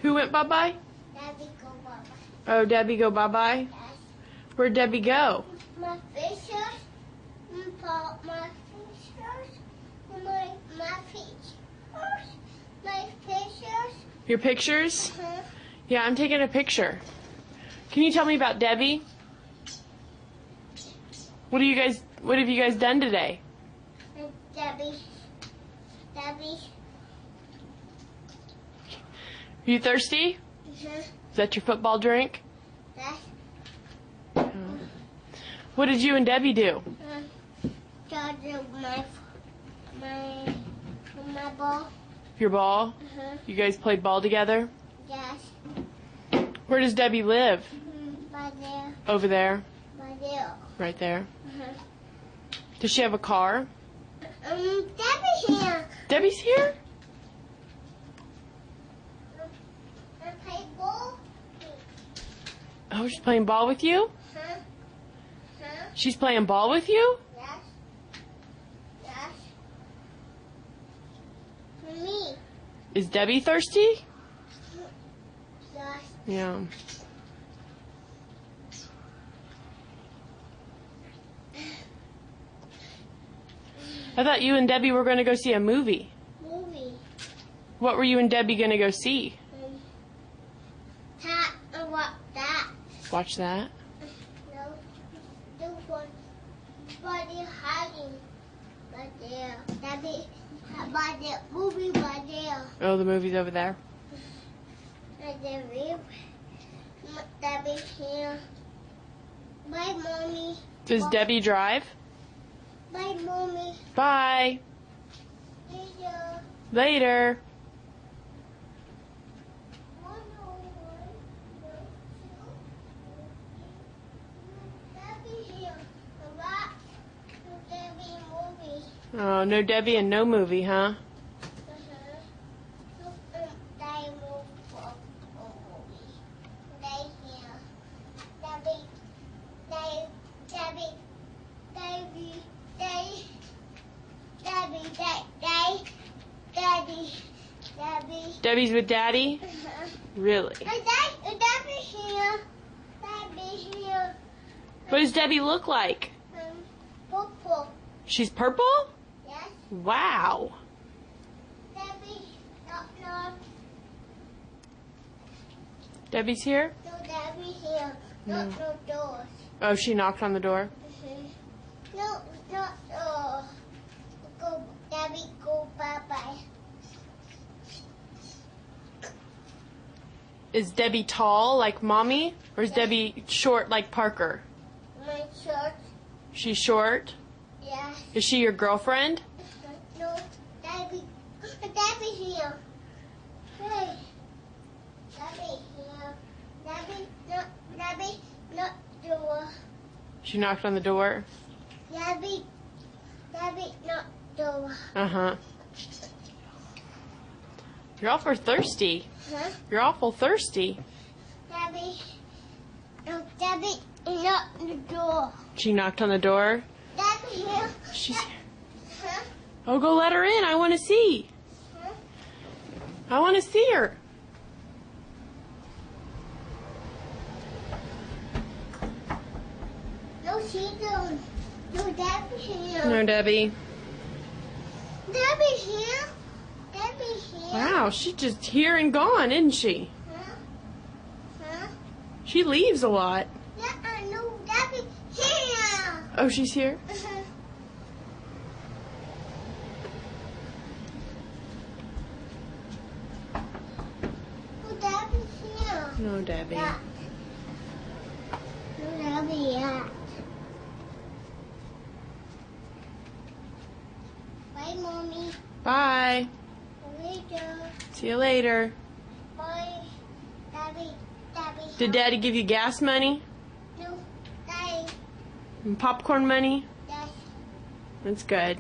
Who went bye-bye? Debbie go bye-bye. Oh, Debbie go bye-bye? Yes. Where'd Debbie go? My fishes, my fishes, my fishes, my fishes. Your pictures? Uh-huh. Yeah, I'm taking a picture. Can you tell me about Debbie? What have you guys done today? And Debbie. Are you thirsty? Uh-huh. Is that your football drink? Yes. What did you and Debbie do? Charge my ball. Your ball? Uh-huh. You guys played ball together? Yes. Where does Debbie live? By there. Over there? By there. Right there. Uh-huh. Does she have a car? Debbie here. Debbie's here? I play ball. Oh, she's playing ball with you? Huh? She's playing ball with you? Yes. Yes. For me. Is Debbie thirsty? Yes. Yeah. I thought you and Debbie were going to go see a movie. Movie. What were you and Debbie going to go see? What that? Watch that. No. Do one. By there hiding. By there. Debbie. By there. Movie by there. Oh, the movie's over there. By there. Debbie here. Bye, Mommy. Does Debbie drive? Bye, Mommy. Bye. Later. Later. Oh, no Debbie and no movie, huh? Debbie's with Daddy? Really? Debbie's here. Debbie's here. What does Debbie look like? Purple. She's purple? Yes. Wow. Debbie. No. Debbie's here? No, Debbie's here. No doors. Oh, she knocked on the door? No, not Go, Debbie, go bye-bye. Is Debbie tall like Mommy? Or is Debbie short like Parker? My shirt. She's short? Yes. Is she your girlfriend? No, Debbie. Debbie's here. Hey. Debbie here. Debbie, not door. She knocked on the door? Debbie, not door. Uh-huh. You're awful thirsty. Huh? You're awful thirsty. Debbie, not the door. She knocked on the door? Debbie here. She's here. Huh? Oh, go let her in. I want to see. Huh? I want to see her. No, she don't. No, Debbie's here. No, Debbie. Debbie's here. Debbie's here. Wow, she's just here and gone, isn't she? Huh? She leaves a lot. Yeah, I know. Debbie's here. Oh, she's here? Oh, Debbie's here. No, Debbie. Yeah. No, Debbie, yeah. Bye, Mommy. Bye. Later. See you later. Bye. Debbie. Did Daddy give you gas money? No, Daddy. And popcorn money? Yes. That's good.